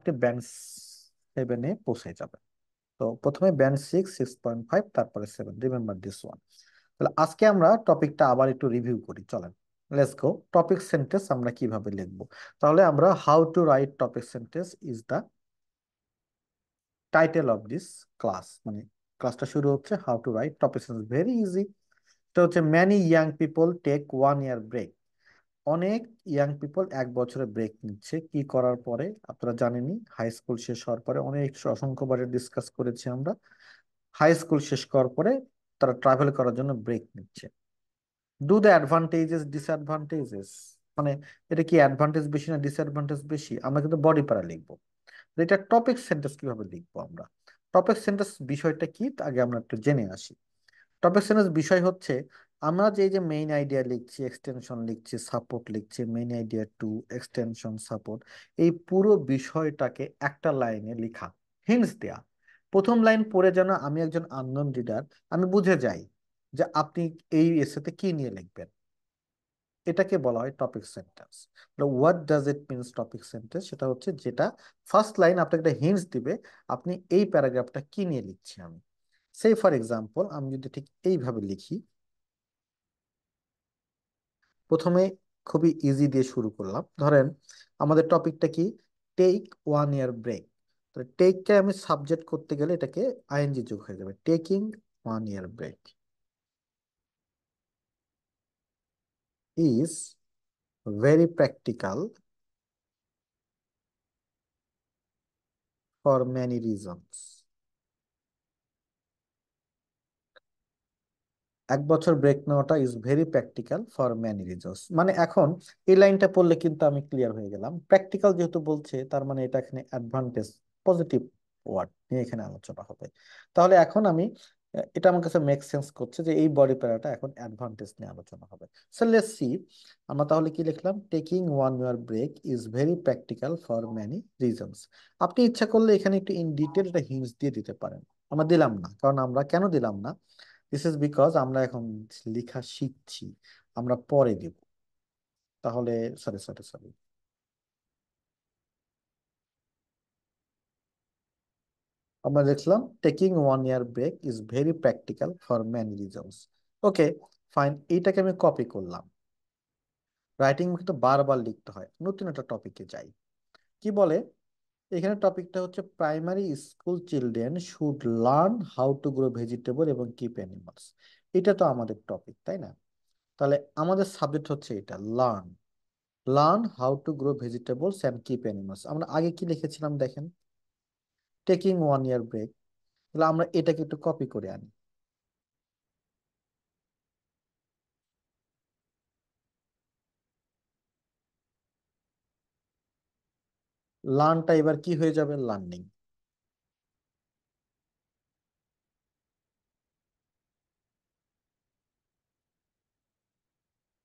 আপনি ব্যান্ড 7-এ পৌঁছে যাবেন। তো প্রথমে ব্যান্ড 6, 6.5, তারপরে 7। Remember this one. তাহলে আজকে আমরা টপিকটা আবার একটু রিভিউ করি, চলেন। Let's go. টপিক সেন্টেন্স আমরা কিভাবে লিখবো? তাহলে আমরা how to write topic sentence is the title of this class. মানে ক্লাসটা শুরু হচ্ছে how to write topic sentence, very easy. এটা হচ্ছে many young people take 1 year break. অনেক ইয়াং পিপল 1 বছরের ব্রেক নিচ্ছে কি করার পরে? আপনারা জানেনই, হাই স্কুল শেষ হওয়ার পরে অনেক অসংখ্যবার ডিসকাস করেছি আমরা। হাই স্কুল শেষ করার পরে তারা ট্রাভেল করার জন্য ব্রেক নিচ্ছে। ডু দ্য অ্যাডভান্টেজেস ডিসঅ্যাডভান্টেজেস, মানে এটা কি অ্যাডভান্টেজ বেশি না ডিসঅ্যাডভান্টেজ বেশি? আমরা কিন্তু বডি প্যারা লিখবো। তো এটা টপিক সেন্টেন্স কিভাবে লিখবো আমরা? টপিক সেন্টেন্স বিষয়টা কি তা আগে আমরা একটু জেনে আসি। টপিক সেন্টেন্স বিষয় হচ্ছে আমরা যে এই যে মেইন আইডিয়া লিখছি, এক্সটেনশন লিখছি, সাপোর্ট লিখছি, main idea to extension support, এই পুরো বিষয়টাকে একটা লাইনে লেখা, হিন্টস দেয়া। প্রথম লাইন পড়ে যেন আমি একজন আননোন রিডার, আমি বুঝে যাই যে আপনি এই এসেতে কি নিয়ে লিখবেন। এটাকে বলা হয় topic sentence. What does it means topic sentence? সেটা হচ্ছে যেটা ফার্স্ট লাইন আপনাকে একটা হিন্টস দিবে আপনি এই প্যারাগ্রাফটা কি নিয়ে লিখছি আমি। সেই ফর এক্সাম্পল আমি যদি ঠিক এইভাবে লিখি, প্রথমে খুবই ইজি দিয়ে শুরু করলাম। ধরেন আমাদের টপিকটা কি? Take 1 year break. তো টেককে আমি সাবজেক্ট করতে গেলে এটাকে আইএনজি যোগ হয়ে যাবে, taking 1 year break is very practical for many reasons. 1 বছর ব্রেক নেওয়াটা is very practical for many reasons, মানে এখন এই লাইনটা পড়লে কিন্তু আমি ক্লিয়ার হয়ে গেলাম। প্র্যাকটিক্যাল যেহেতু বলছে তার মানে এটা এখানে অ্যাডভান্টেজ, পজিটিভ ওয়ার্ড নিয়ে এখানে আলোচনা হবে। তাহলে এখন আমি এটা আমার কাছে মেক সেন্স করছে যে এই বডি প্যারাটা এখন অ্যাডভান্টেজ নিয়ে আলোচনা হবে। সো লেটস সি, আমরা তাহলে কি লিখলাম? Taking 1 year break is very practical for many reasons. আপনি ইচ্ছা করলে এখানে একটু ইন ডিটেল একটা হিন্টস দিয়ে দিতে পারেন। আমরা দিলাম না, কারণ আমরা কেন দিলাম না? দিস ইজ বিকজ আমরা এখন লেখা শিখছি, আমরা পরে দিব। তাহলে সরি সরি সরি, আমরা লিখলাম taking 1 year break is very practical for many reasons. Okay, fine, এইটাকে আমি কপি করলাম। রাইটিং কিন্তু বারবার লিখতে হয়। নতুন একটা টপিকে যাই। কি বলে এখানে? টপিকটা হচ্ছে primary school children should learn how to grow vegetable এবং কিপ অ্যানিমালস। এটা তো আমাদের টপিক, তাই না? তাহলে আমাদের সাবজেক্ট হচ্ছে এটা, learn. Learn how to grow vegetables and keep animals. আমরা আগে কি লিখেছিলাম দেখেন? Taking 1 year break. তাহলে আমরা এটাকে একটু কপি করে আনি। লার্নটা এবার কি হয়ে যাবে? Learning.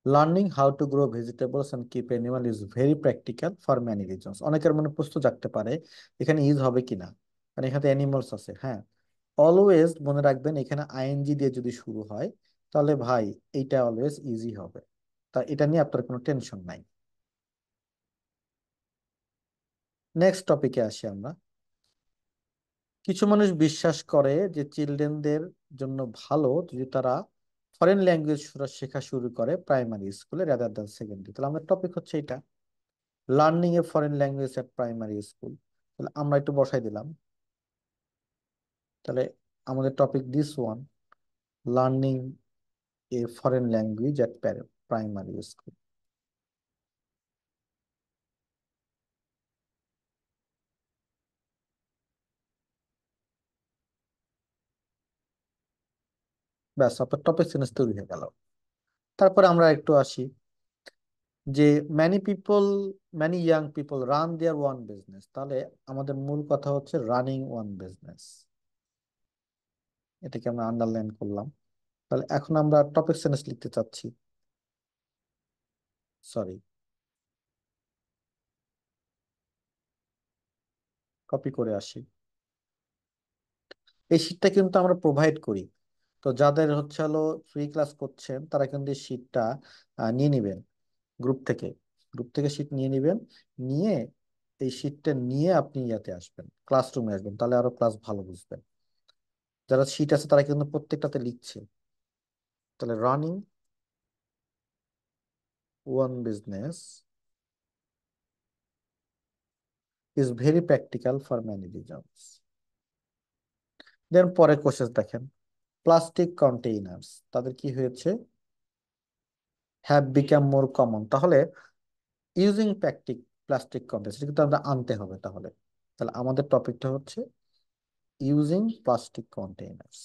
Learning how to grow vegetables and keep animal is very practical for many reasons. অনেকের মনে প্রশ্ন জাগতে পারে এখানে ইজ হবে কিনা, কারণ এখানে অ্যানিমালস আছে। হ্যাঁ, অলওয়েজ মনে রাখবেন এখানে আইএনজি দিয়ে যদি শুরু হয় তাহলে ভাই এইটা অলওয়েজ ইজি হবে। তা এটা নিয়ে আপনার কোনো টেনশন নাই। নেক্সট টপিকে আসি আমরা। কিছু মানুষ বিশ্বাস করে যে চিলড্রেনদের জন্য ভালো যদি তারা ফরেন ল্যাঙ্গুয়েজ শেখা শুরু করে প্রাইমারি স্কুলে রাদার দ্যান সেকেন্ডারি। তাহলে আমাদের টপিক হচ্ছে এটা, লার্নিং এ ফরেন ল্যাঙ্গুয়েজ এট প্রাইমারি স্কুল। তাহলে আমরা একটু বসাই দিলাম। তাহলে আমাদের topic this one, learning A foreign language at primary school. ব্যাস, আপনার টপিক সেন্স তৈরি হয়ে গেল। তারপরে আমরা একটু আসি যে many people, many young people run their own business. তাহলে আমাদের মূল কথা হচ্ছে রানিং ওয়ান বিজনেস। এটাকে আমরা আন্ডারলাইন করলাম। তাহলে এখন আমরা টপিক সেন্টেন্স লিখতে চাচ্ছি। সরি, কপি করে আসি। এই শীটটা কিন্তু আমরা প্রোভাইড করি। তো যাদের হচ্ছে হলো ফ্রি ক্লাস করছেন তারা কিন্তু এই শীটটা নিয়ে নেবেন গ্রুপ থেকে। গ্রুপ থেকে শীট নিয়ে নেবেন, নিয়ে এই শিটটা নিয়ে আপনি ইয়াতে আসবেন, ক্লাসরুমে আসবেন, তাহলে আরো ক্লাস ভালো বুঝবেন। যারা শিট আছে তারা কিন্তু প্রত্যেকটাতে লিখছে। তাহলে running own business is very practical for many reasons. Then পরে কোশ্চেন দেখেন, প্লাস্টিক কন্টেইনার্স তাদের কি হয়েছে, হ্যাভ বিকাম মোর কমন। তাহলে ইউজিং প্লাস্টিক কন্টেইনার্স কিন্তু আমরা আনতে হবে। তাহলে তাহলে আমাদের টপিকটা হচ্ছে using plastic containers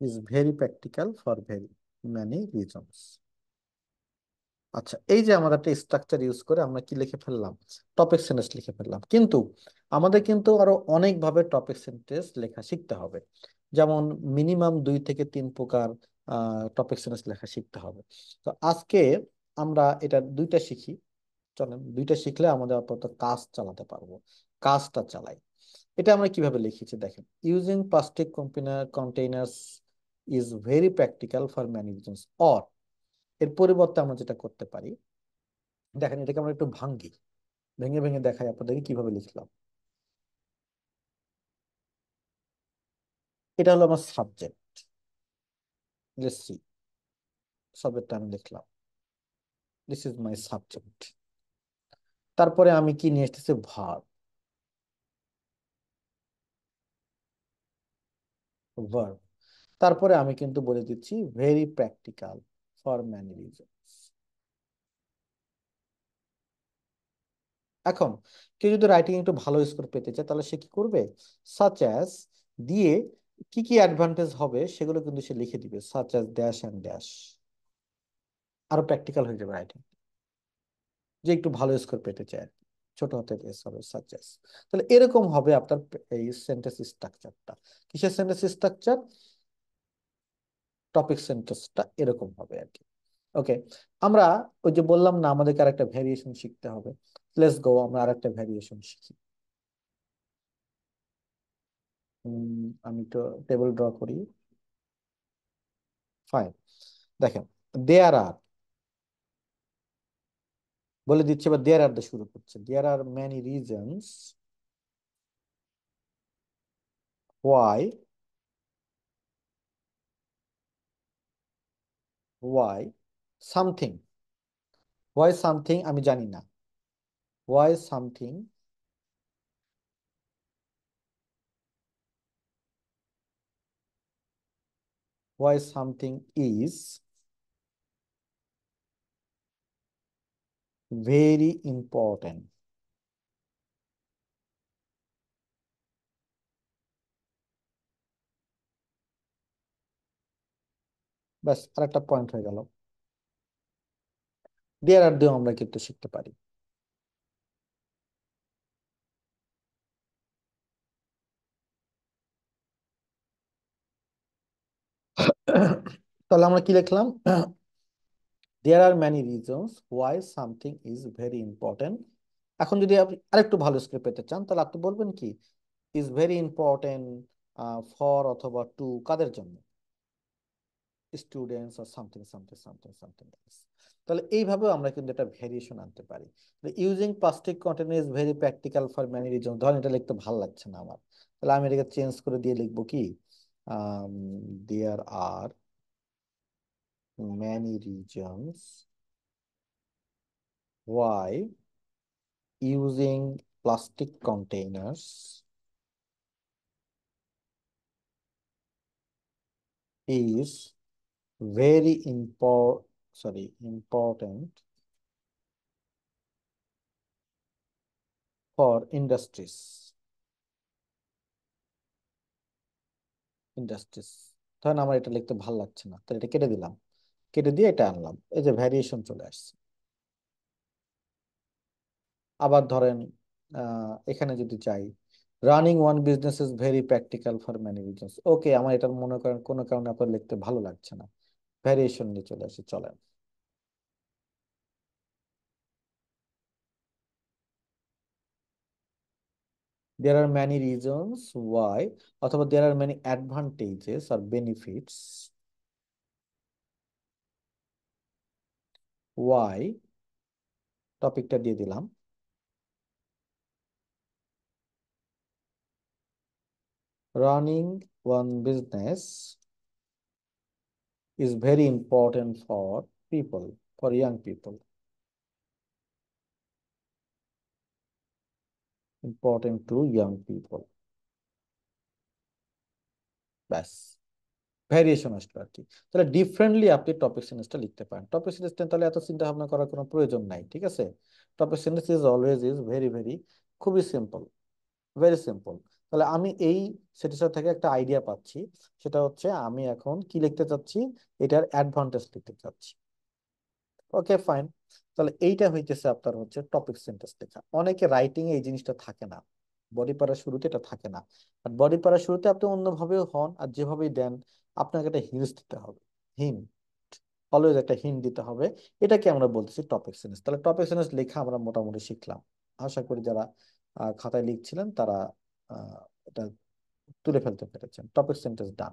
is very practical for very many reasons. আচ্ছা, এই যে আমাদের একটা স্ট্রাকচার ইউজ করে আমরা কি লিখে ফেললাম, টপিক সেন্টেন্স লিখে ফেললাম। কিন্তু আমাদের কিন্তু আরো অনেক ভাবে টপিক সেন্টেন্স লেখা শিখতে হবে। যেমন মিনিমাম 2 থেকে 3 প্রকার টপিক সেন্টেন্স লেখা শিখতে হবে। তো আজকে আমরা এটা দুইটা শিখি। চলেন দুইটা শিখলে আমাদের আপাতত কাজ চালাতে পারবো। কাজটা চালাই। এটা আমরা কিভাবে লিখেছি দেখেন, using plastic containers is very practical for many reasons. Or এর পরিবর্তে আমরা যেটা করতে পারি, দেখেন এটাকে আমরা একটু ভাঙ্গি, ভেঙে ভেঙে দেখাই আপনাদেরকে কিভাবে লিখলাম। এটা হলো আমার সাবজেক্ট, লেটস সি। সাবজেক্টটা আমি লিখলাম, দিস ইজ মাই সাবজেক্ট। তারপরে আমি কি নিয়ে এসেছি, ভার্ব। ভার্ব। তারপরে আমি কিন্তু বলে দিচ্ছি very practical for many reasons. এখন কেউ যদি রাইটিং একটু ভালো স্কোর পেতে চায় তাহলে সে কি করবে, সাচ অ্যাজ দিয়ে কি কি অ্যাডভান্টেজ হবে সেগুলো কিন্তু সে লিখে দিবে, such as dash and dash. আরো প্র্যাকটিক্যাল হয়ে যাবে রাইটিং, যে একটু ভালো স্কোর পেতে চায় আর কি। ছোট হাতে এস হবে, সাচ অ্যাজ। তাহলে এরকম হবে আপনার এই সেন্টেন্স স্ট্রাকচারটা। কিসের সেন্টেন্স স্ট্রাকচার, টপিক সেন্টেন্সটা এরকম হবে আর কি। ওকে, আমরা ওই যে বললাম না আমাদেরকে আরেকটা ভ্যারিয়েশন শিখতে হবে। লেটস গো, আমরা আরেকটা ভ্যারিয়েশন শিখি। আমি তো টেবিল ড্র করি। ফাইন, দেখেন, দেয়ার আর, বলে দিচ্ছে বা দেয়ার আর দিয়ে শুরু করছে, there are many reasons why, why something, why something আমি জানি না, why something why something is very important. ব্যাস, আরেকটা পয়েন্ট হয়ে গেল। দেয়ার আর দিয়েও আমরা কিন্তু শিখতে পারি। তাহলে আমরা কি লিখলাম, there are many reasons why something is very important. এখন যদি আপনি আরেকটু ভালো স্কোর পেতে চান তাহলে আপনি বলবেন কি, ইজ ভেরি ইম্পর্টেন্ট ফর অথবা টু কাদের জন্য, স্টুডেন্টস আর something something something something else. তাহলে এইভাবেও আমরা কিন্তু একটা ভেরিয়েশন আনতে পারি। Using plastic container is very practical for many reason, ধরেন এটা লিখতে ভালো লাগছে না আমার, তাহলে আমি এটাকে চেঞ্জ করে দিয়ে লিখবো কি, দেয়ার আর many reasons why using plastic containers is very important for industries। ধরেন আমার এটা লিখতে ভালো লাগছে না, তাহলে এটা কেটে দিলাম, কেটে দিয়ে এটা আনলাম, এই যে ভ্যারিয়েশন চলে আসছে। আবার ধরেন এখানে যদি চাই, running own business is very practical for many business. Okay, আমার এটা মনে করেন কোনো কারণে আপনার লিখতে ভালো লাগছে না, ভ্যারিয়েশন নিয়ে চলে আসে, চলেন। There are many reasons why, অথবা দেয়ার আর মেনি অ্যাডভান্টেজেস আর বেনিফিটস ওয়াই, টপিকটা দিয়ে দিলাম, running own business is very important for people, for young people, important to young people. ব্যাস, ভ্যারিয়েশন আসলো আর কি। তাহলে ডিফারেন্টলি আপনি টপিক সেন্টেন্সটা লিখতে পারেন। টপিক সেন্টেন্স তাহলে এত চিন্তা ভাবনা করার কোনো প্রয়োজন নাই, ঠিক আছে। Topic sentence is always is very very, খুবই সিম্পল, ভেরি সিম্পল। তাহলে আমি এই সেটিসফাই থেকে একটা আইডিয়া পাচ্ছি, সেটা হচ্ছে আমি এখন কি লিখতে চাচ্ছি, এটার অ্যাডভান্টেজ লিখতে চাচ্ছি। Okay fine. তাহলে এইটা হইতেছে আপনার হচ্ছে টপিক সেন্টেন্স লেখা। অনেকে রাইটিং এ এই জিনিসটা থাকে না, বডি পারার শুরুতে এটা থাকে না। আর বডি পারার শুরুতে আপনি অন্যভাবেও হন আর যেভাবেই দেন, আপনাকে একটা হিন্টস দিতে হবে। হিন্ট, অলওয়েজ একটা হিন্ট দিতে হবে। এটাকে আমরা বলতেছি টপিক সেন্টেন্স। তাহলে টপিক সেন্টেন্স লেখা আমরা মোটামুটি শিখলাম। আশা করি যারা খাতায় লিখছিলেন তারা এটা তুলে ফেলতে পেরেছেন। টপিক সেন্টেন্স ডান।